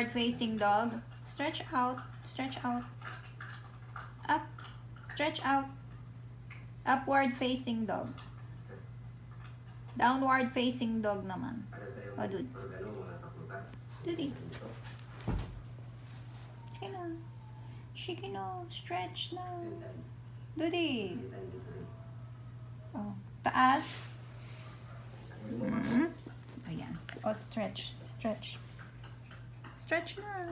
Downward facing dog. Stretch out. Stretch out. Up. Stretch out. Upward facing dog. Downward facing dog naman. O, dude. Dude. Sige na. Sige na. Stretch na. Dude. O, taas. Ayan. O, stretch. Stretch. Stretch na.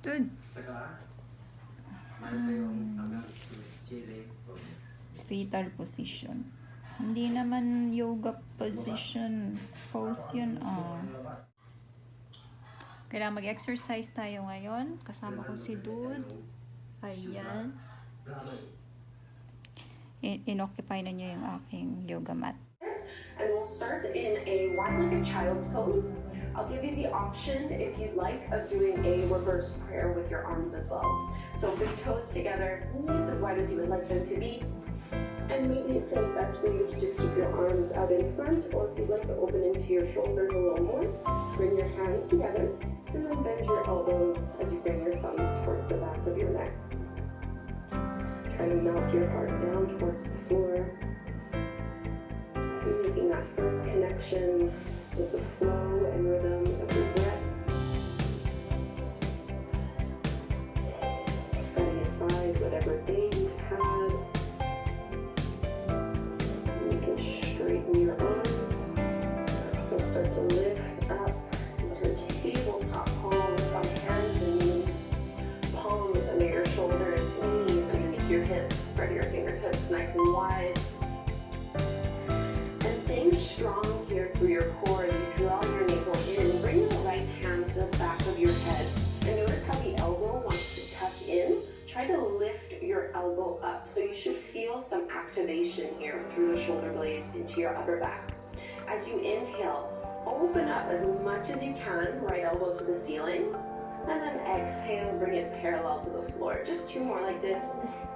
Dudes. Fetal position. Hindi naman yoga position. Pose yun. Kailangan mag-exercise tayo ngayon. Kasama ko si Dude. Ayan. In-occupy na niyo yung aking yoga mat. And we'll start in a wide-legged child's pose. I'll give you the option, if you'd like, of doing a reverse prayer with your arms as well. So big toes together, knees as wide as you would like them to be. And maybe it feels best for you to just keep your arms out in front, or if you'd like to open into your shoulders a little more, bring your hands together, and then bend your elbows as you bring your thumbs towards the back of your neck. Try to melt your heart down towards the floor. Making that first connection with the flow and rhythm of your breath. Setting aside whatever day you've had. You can straighten your arms. You'll start to lift up into a tabletop pose on hands and knees. Palms under your shoulders, knees underneath your hips. Spread your fingertips nice and wide. Staying strong here through your core as you draw your navel in. Bring your right hand to the back of your head. And notice how the elbow wants to tuck in. Try to lift your elbow up. So you should feel some activation here through the shoulder blades into your upper back. As you inhale, open up as much as you can, right elbow to the ceiling. And then exhale, bring it parallel to the floor. Just two more like this.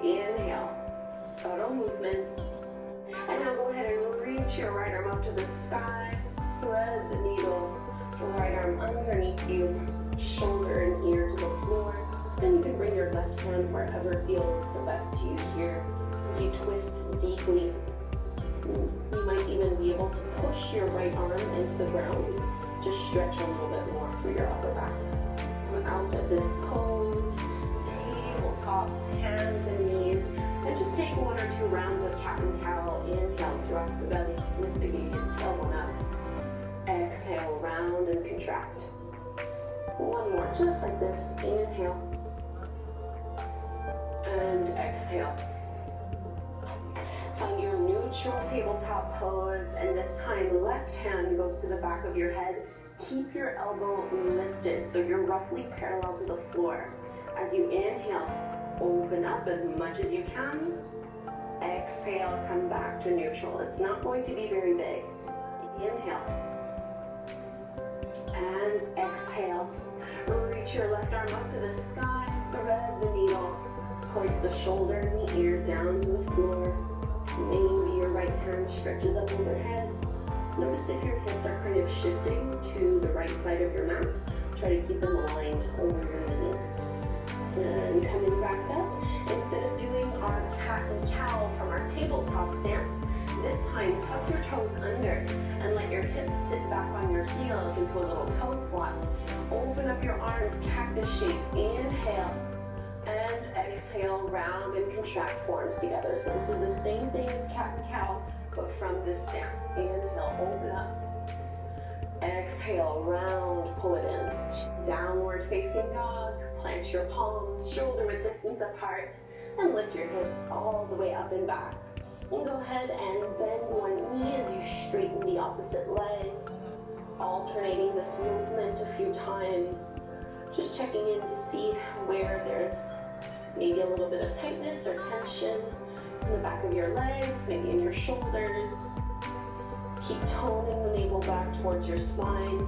Inhale, subtle movements. And now go ahead and reach your right arm up to the sky, thread the needle, right arm underneath you, shoulder and ear to the floor. And you can bring your left hand wherever feels the best to you here. As you twist deeply, you might even be able to push your right arm into the ground. Just stretch a little bit more through your upper back. Come out of this pose, tabletop, hands and knees. And just take one or two rounds of cat and cow. Inhale, drop the belly, lift the gaze, tailbone up. Exhale, round and contract. One more, just like this. Inhale. And exhale. Find your neutral tabletop pose, and this time left hand goes to the back of your head. Keep your elbow lifted so you're roughly parallel to the floor. As you inhale, open up as much as you can. Exhale, come back to neutral. It's not going to be very big. Inhale. And exhale. Reach your left arm up to the sky. Thread the needle. Place the shoulder and the ear down to the floor. Maybe your right hand stretches up overhead. Notice if your hips are kind of shifting to the right side of your mat. Try to keep them aligned over your knees. And coming back up, instead of doing our cat and cow from our tabletop stance, this time tuck your toes under and let your hips sit back on your heels into a little toe squat. Open up your arms, cactus shape. Inhale and exhale, round and contract forms together. So this is the same thing as cat and cow, but from this stance. Inhale, open up. Exhale, round, pull it in. Downward facing dog. Plant your palms, shoulder width distance apart, and lift your hips all the way up and back. And go ahead and bend one knee as you straighten the opposite leg, alternating this movement a few times. Just checking in to see where there's maybe a little bit of tightness or tension in the back of your legs, maybe in your shoulders. Keep toning the navel back towards your spine.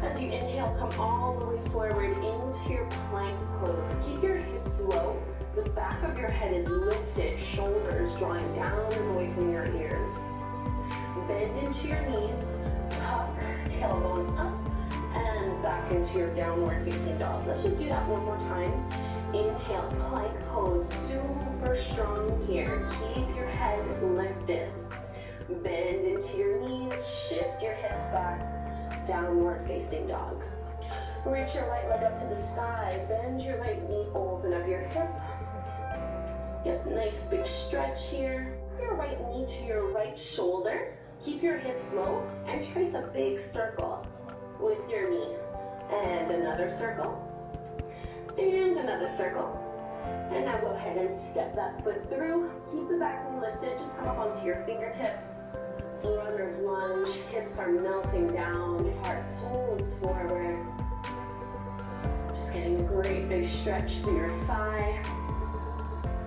As you inhale, come all the way forward into your plank pose. Keep your hips low. The back of your head is lifted, shoulders drawing down and away from your ears. Bend into your knees, tuck, tailbone up, back into your downward facing dog. Let's just do that one more time. Inhale, plank pose, super strong here. Keep your head lifted. Bend into your knees, shift your hips back, downward facing dog. Reach your right leg up to the sky, bend your right knee, open up your hip. Get a nice big stretch here. Your right knee to your right shoulder. Keep your hips low and trace a big circle with your knee. And another circle. And another circle. And now go ahead and step that foot through. Keep the back knee lifted. Just come up onto your fingertips. Runner's lunge. Hips are melting down. Heart pulls forward. Just getting a great big stretch through your thigh.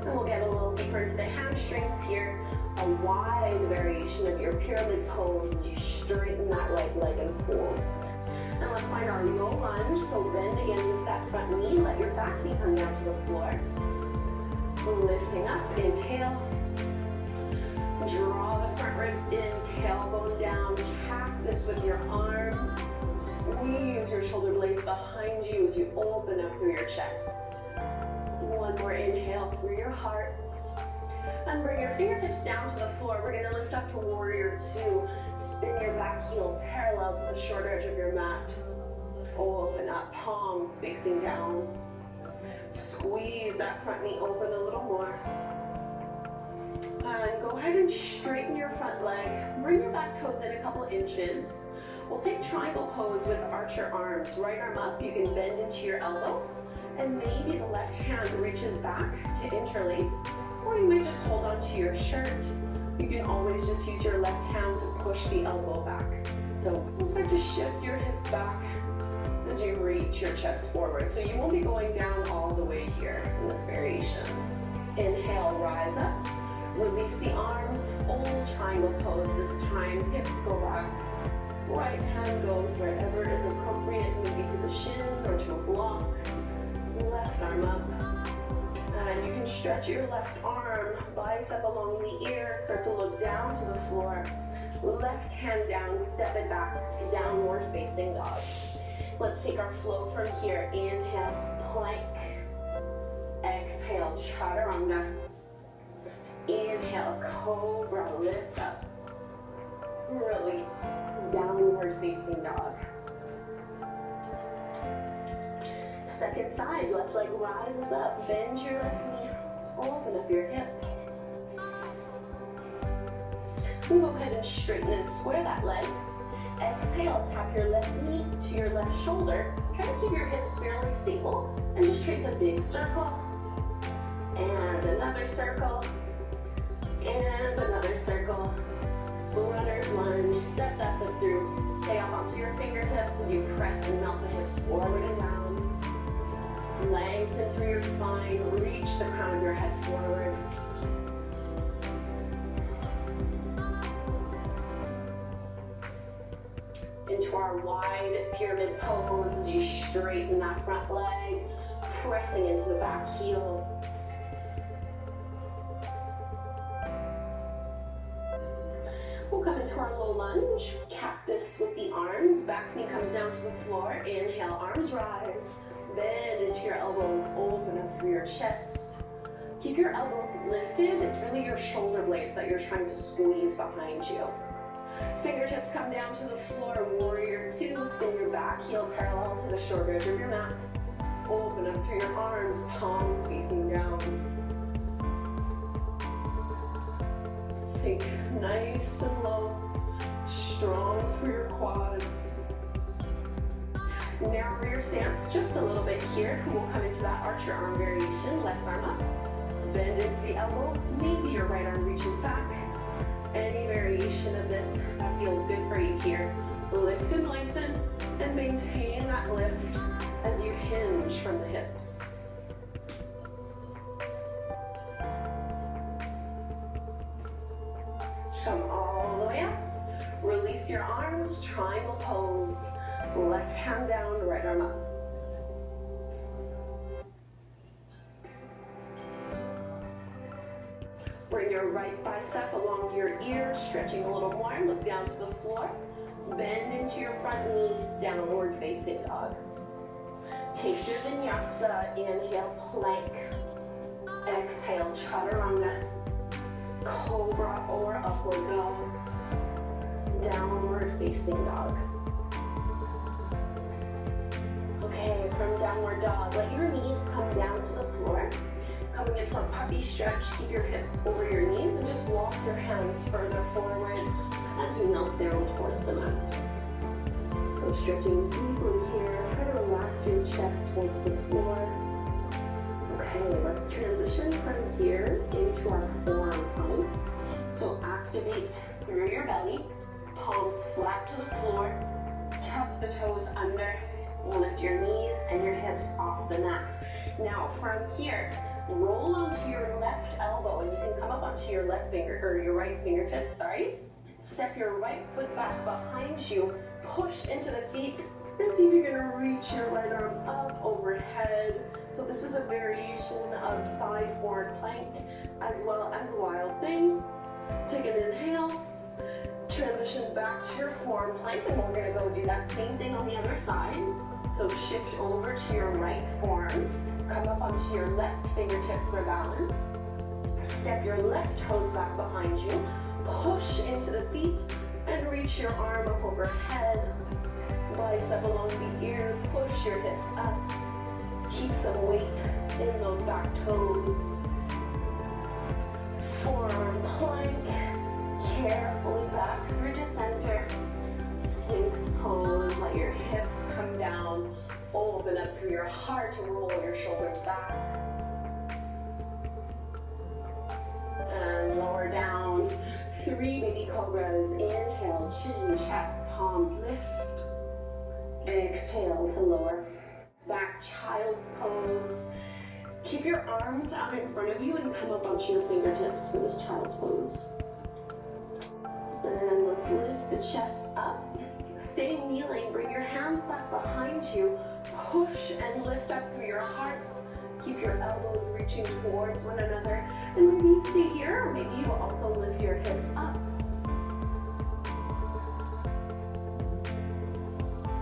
And we'll get a little deeper into the hamstrings here. A wide variation of your pyramid pose as you straighten that right leg and fold. And let's find our low lunge. So bend again with that front knee. Let your back knee come down to the floor. Lifting up, inhale. Draw the front ribs in, tailbone down, cactus with your arms. Squeeze your shoulder blades behind you as you open up through your chest. One more inhale through your heart. And bring your fingertips down to the floor. We're going to lift up to warrior two. Spin your back heel parallel to the short edge of your mat. Open up, palms facing down. Squeeze that front knee open a little more. And go ahead and straighten your front leg. Bring your back toes in a couple inches. We'll take triangle pose with arch your arms. Right arm up, you can bend into your elbow. And maybe the left hand reaches back to interlace. Or you might just hold on to your shirt. You can always just use your left hand to push the elbow back. So we'll start to shift your hips back as you reach your chest forward. So you won't be going down all the way here in this variation. Inhale, rise up. Release the arms, old triangle pose this time. Hips go back. Right hand goes wherever is appropriate, maybe to the shin or to a block. Left arm up. And you can stretch your left arm, bicep along the ear, start to look down to the floor. Left hand down, step it back, downward facing dog. Let's take our flow from here. Inhale, plank. Exhale, chaturanga. Inhale, cobra, lift up. Really, downward facing dog. Second side, left leg rises up. Bend your left knee, open up your hip. And go ahead and straighten and square that leg. Exhale, tap your left knee to your left shoulder. Try to keep your hips fairly stable and just trace a big circle. And another circle. And another circle. Runner's lunge, step that foot through. Stay up onto your fingertips as you press and melt the hips forward and down. Lengthen through your spine, reach the crown of your head forward. Into our wide pyramid pose as you straighten that front leg, pressing into the back heel. We'll come into our low lunge, cactus with the arms. Back knee comes down to the floor. Inhale, arms rise. Bend into your elbows, open up through your chest. Keep your elbows lifted. It's really your shoulder blades that you're trying to squeeze behind you. Fingertips come down to the floor, warrior two. Spin your back heel parallel to the short edge of your mat. Open up through your arms, palms facing down. Sink nice and low, strong through your quads. Narrow your stance just a little bit here. We'll come into that archer arm variation. Left arm up, bend into the elbow. Maybe your right arm reaches back. Any variation of this that feels good for you here. Lift and lengthen and maintain that lift as you hinge from the hips. Come all the way up. Release your arms, triangle pose. Left hand down, right arm up. Bring your right bicep along your ear, stretching a little more. Look down to the floor. Bend into your front knee, downward facing dog. Take your vinyasa, inhale, plank. Exhale, chaturanga. Cobra or upward dog. Downward facing dog. Okay, from downward dog, let your knees come down to the floor. Coming into a puppy stretch, keep your hips over your knees and just walk your hands further forward as you melt down towards the mat. So stretching deeply here, try to relax your chest towards the floor. Okay, let's transition from here into our forearm plank. So activate through your belly, palms flat to the floor, tuck the toes under, lift your knees and your hips off the mat. Now from here, roll onto your left elbow and you can come up onto your left finger, or your right fingertip, sorry. Step your right foot back behind you, push into the feet, and see if you're gonna reach your right arm up overhead. So this is a variation of side forward plank as well as wild thing. Take an inhale, transition back to your forearm plank, and we're gonna go do that same thing on the other side. So shift over to your right forearm, come up onto your left fingertips for balance. Step your left toes back behind you, push into the feet, and reach your arm up overhead. Bicep along the ear, push your hips up. Keep some weight in those back toes. Forearm plank, carefully back through to center. Sphinx pose, let your hips come down. Open up through your heart, roll your shoulders back. And lower down. 3 baby cobras. Inhale, chin, chest, palms lift. Exhale to lower. Back child's pose. Keep your arms out in front of you and come up onto your fingertips for this child's pose. And let's lift the chest up. Stay kneeling, bring your hands back behind you. Push and lift up through your heart. Keep your elbows reaching towards one another. And maybe you stay here, or maybe you also lift your hips up.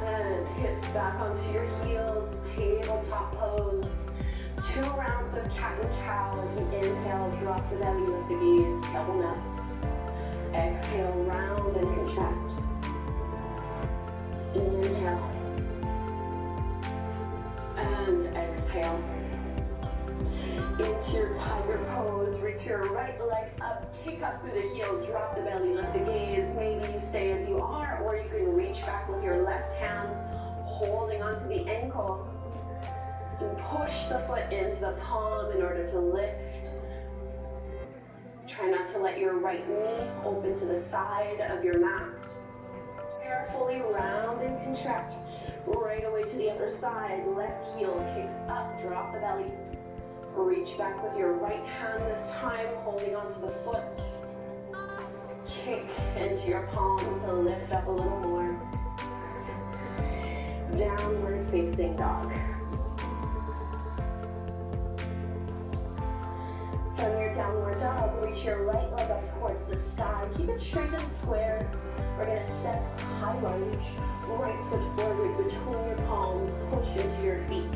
And hips back onto your heels, tabletop pose. 2 rounds of cat and cow as you inhale, drop the belly, lift the gaze, double nap. Exhale, round and contract. Inhale. And exhale. Into your tiger pose, reach your right leg up, kick up through the heel, drop the belly, lift the gaze. Maybe you stay as you are, or you can reach back with your left hand, holding onto the ankle. And push the foot into the palm in order to lift. Try not to let your right knee open to the side of your mat. Carefully round and contract. Right away to the other side. Left heel kicks up, drop the belly. Reach back with your right hand this time, holding onto the foot. Kick into your palm to lift up a little more. Downward facing dog. From your downward dog, reach your right leg up towards the sky. Keep it straight and square. We're going to step high lunge. Right foot forward between your palms. Push into your feet.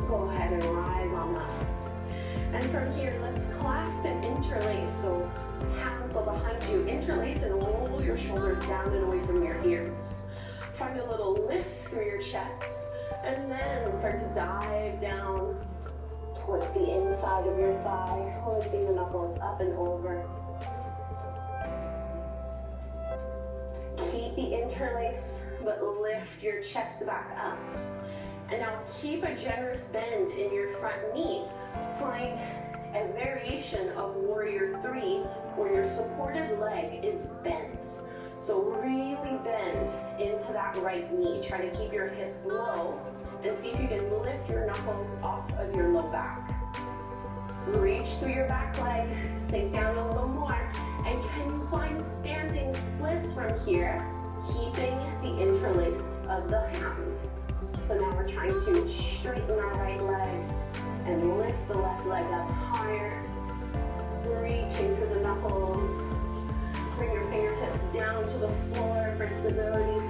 Go ahead and rise on that. And from here, let's clasp and interlace. So hands go behind you. Interlace and roll your shoulders down and away from your ears. Find a little lift through your chest. And then start to dive down towards the inside of your thigh, lifting the knuckles up and over. Keep the interlace, but lift your chest back up. And now keep a generous bend in your front knee. Find a variation of Warrior 3 where your supported leg is bent. So really bend into that right knee. Try to keep your hips low and see if you can lift your knuckles off of your low back. Reach through your back leg, sink down a little more, and can you find standing splits from here, keeping the interlace of the hands. So now we're trying to straighten our right leg and lift the left leg up higher, reaching through the knuckles. Bring your fingertips down to the floor for stability.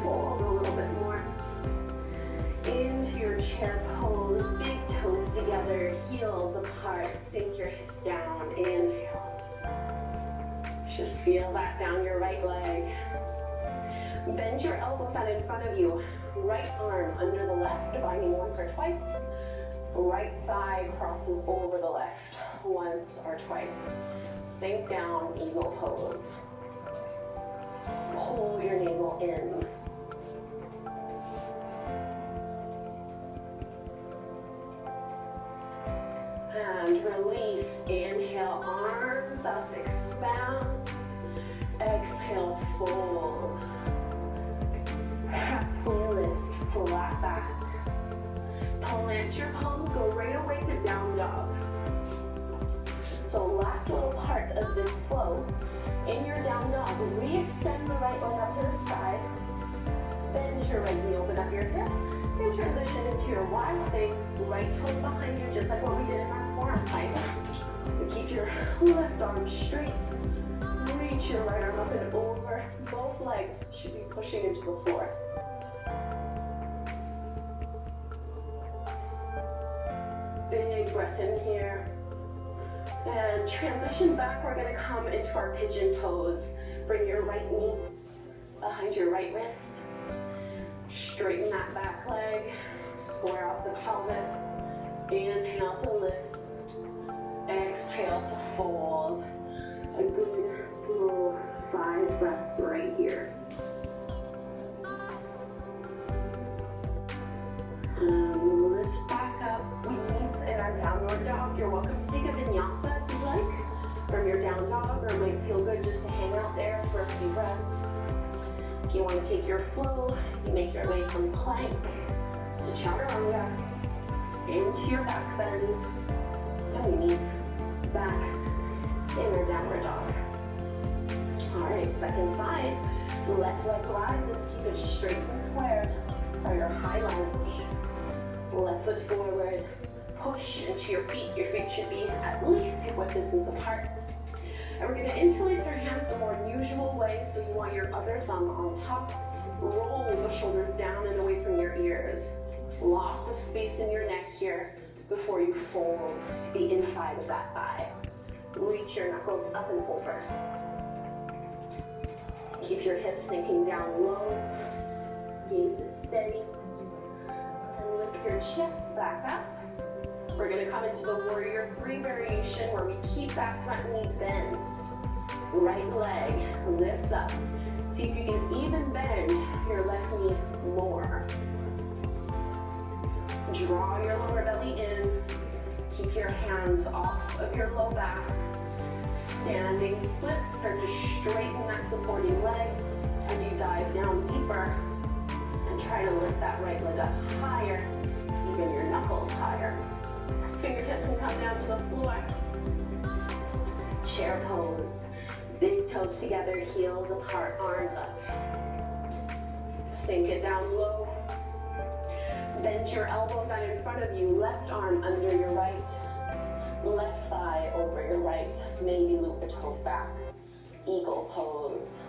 chair pose, big toes together, heels apart, sink your hips down, inhale. Should feel that down your right leg. Bend your elbows out in front of you. Right arm under the left, binding once or twice. Right thigh crosses over the left once or twice. Sink down, eagle pose. Pull your navel in. And release. Inhale, arms up, expand. Exhale, fold. Halfway lift, flat back. Plant your palms, go right away to down dog. So last little part of this flow. In your down dog, re-extend the right leg up to the side. Bend your right knee, open up your hip. And transition into your wild thing. Right toes behind you, just like what we did in our forearm plank. Keep your left arm straight. Reach your right arm up and over. Both legs should be pushing into the floor. Big breath in here. And transition back. We're going to come into our pigeon pose. Bring your right knee behind your right wrist. Straighten that back leg. Square off the pelvis. Inhale to lift. Exhale to fold. A good, slow 5 breaths right here. Lift back up. We meet in our downward dog. You're welcome to take a vinyasa if you like from your down dog, or it might feel good just to hang out there for a few breaths. If you want to take your flow, you make your way from plank to chaturanga into your back bend, and we meet back in our downward dog. All right, second side. Left leg rises. Keep it straight and squared for your high lunge. Left foot forward. Push into your feet. Your feet should be at least hip-width distance apart. And we're going to interlace our hands the more unusual way. So you want your other thumb on top. Roll the shoulders down and away from your ears. Lots of space in your neck here before you fold to the inside of that thigh. Reach your knuckles up and over. Keep your hips sinking down low. Gaze is steady. And lift your chest back up. We're going to come into the warrior 3 variation where we keep that front knee bent. Right leg lifts up. See if you can even bend your left knee more. Draw your lower belly in. Keep your hands off of your low back. Standing split. Start to straighten that supporting leg as you dive down deeper. And try to lift that right leg up higher. Even your knuckles higher. Fingertips can come down to the floor. Chair pose. Big toes together, heels apart, arms up. Sink it down low. Bend your elbows out in front of you. Left arm under your right. Left thigh over your right. Maybe loop the toes back. Eagle pose.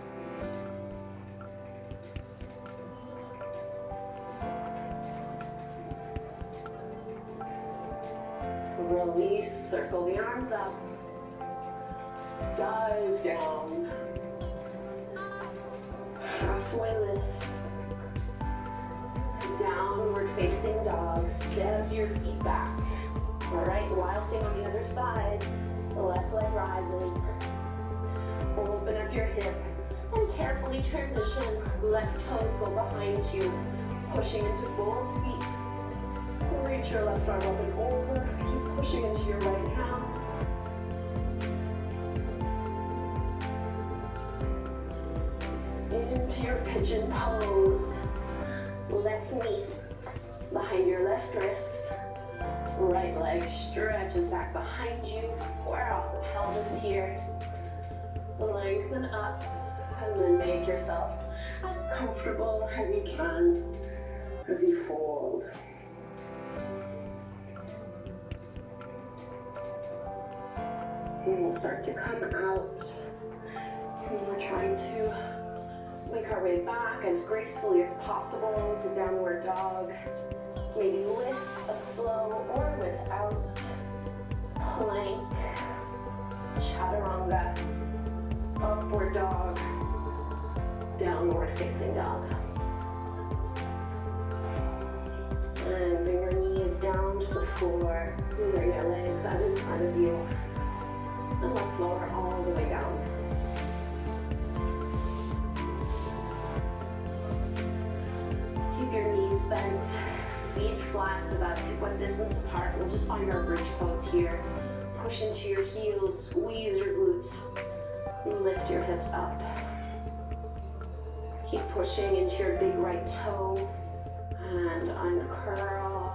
Release, circle the arms up. Dive down. Halfway lift. Downward facing dog. Step your feet back. All right, wild thing on the other side. The left leg rises. Open up your hip and carefully transition. Left toes go behind you, pushing into both feet. Reach your left arm up and over. Keep pushing into your right hand. Into your pigeon pose. Left knee behind your left wrist. Right leg stretches back behind you. Square off the pelvis here. Lengthen up and then make yourself as comfortable as you can as you fold. And we'll start to come out. And we're trying to make our way back as gracefully as possible to downward dog. Maybe with a flow or without. Plank, chaturanga, upward dog, downward facing dog. And bring your knees down to the floor. Bring your legs out in front of you. And let's lower all the way down. Keep your knees bent, feet flat, about hip-width distance apart. We'll just find our bridge pose here. Push into your heels, squeeze your glutes, lift your hips up. Keep pushing into your big right toe and uncurl,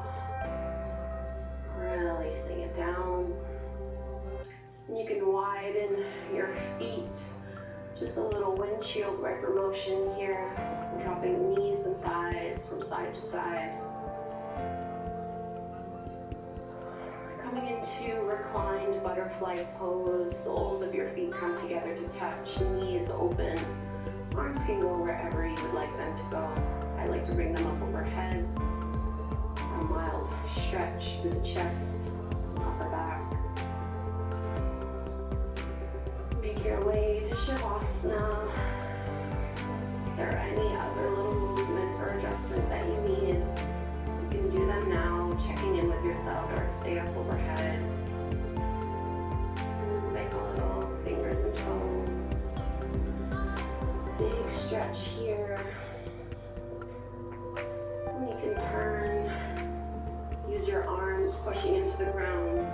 releasing it down. You can widen your feet, just a little windshield wiper motion here, dropping knees and thighs from side to side. Coming into reclined butterfly pose, soles of your feet come together to touch, knees open, arms can go wherever you would like them to go. I like to bring them up overhead, a mild stretch through the chest, upper back. Make your way to Shavasana. If there are any other little movements or adjustments that you need, you can do them now, checking in with yourself or stay up overhead. Make a little fingers and toes. Big stretch here. And you can turn, use your arms pushing into the ground.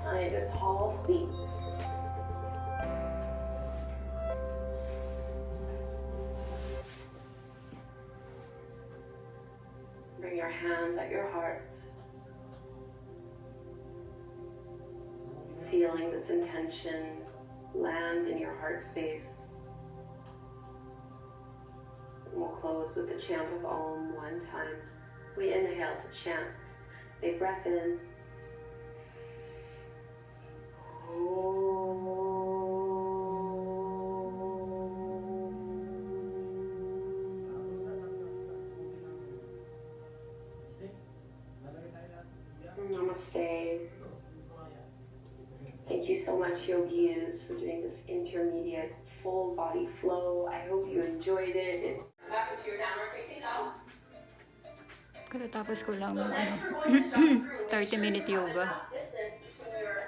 Find a tall seat. Bring your hands at your heart. Feeling this intention land in your heart space. And we'll close with the chant of Om one time. We inhale to chant. Big breath in. Namaste. Thank you so much, yogis, for doing this intermediate full body flow. I hope you enjoyed it. It's back into your downward facing dog. Katatapos ko lang ng 30-minute yoga.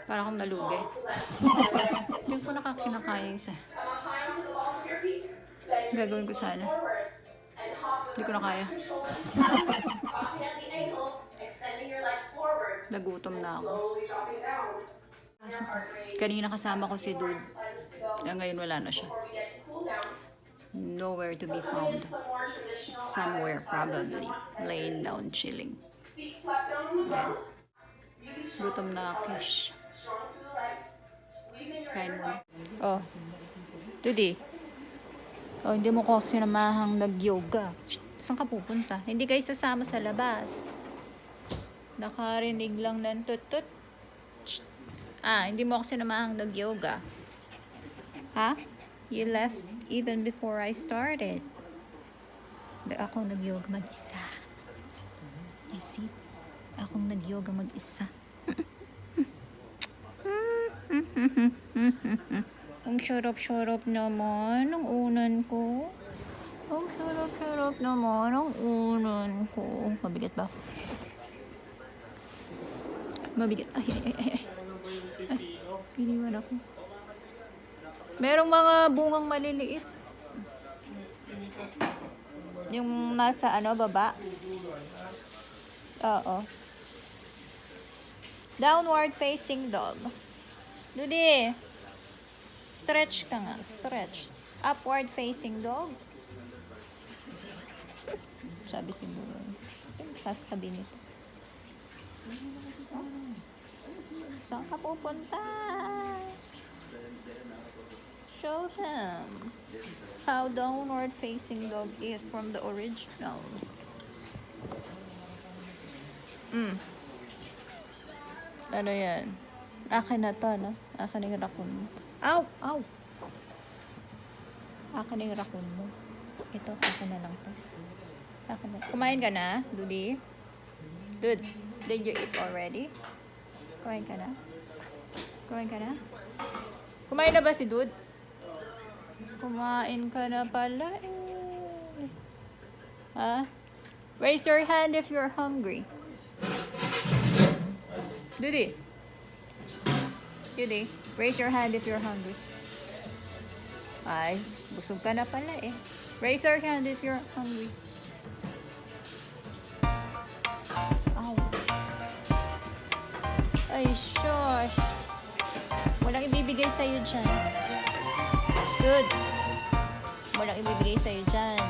Para akong nalugi. Hindi ko nakakinakaya isa. Gagawin ko sana. Hindi ko na kaya. Nagutom na ako. Kanina kasama ko si Dude. Ngayon wala na siya. Nowhere to be found. Somewhere probably. Laying down, chilling. Then, gutom na ako. Kain muna. Oh. Dude. Oh, hindi mo ko sinamahang nag-yoga. Saan ka pupunta? Hindi kayo sasama sa labas. Nakarinig lang ng tut-tut. Hindi mo ako sinamahang nag-yoga. Ha? You left even before I started. Ako nag-yoga mag-isa. You see? Akong nag-yoga mag-isa. Ang sarap-sarap naman ng unan ko. Ang sarap-sarap naman ng unan ko. Mabigat ba? Mabigat. Ay. Piniwan ako. Merong mga bungang maliliit. Yung nasa baba. Oo. Downward facing dog. Dude. Stretch ka nga. Stretch. Upward facing dog. Sabi si Dude. Ano sasabi nito? Saan ka pupunta? Show them how downward facing dog is from the original. Ano yan? Akin na to, no? Akin yung raccoon mo. Ow! Ow! Akin yung raccoon mo. Ito, akin na lang to. Akin na. Kumain ka na, Dudi? Dude, did you eat already? Kumain ka na? Kumain ka na? Kumain na ba si Dude? Kumain ka na pala eh. Ha? Raise your hand if you're hungry. Dude, raise your hand if you're hungry. Ay, busog ka na pala eh. Raise your hand if you're hungry. Ow. Ay, shush. Walang ibibigay sa'yo dyan. Good. Walang ibibigay sa'yo dyan.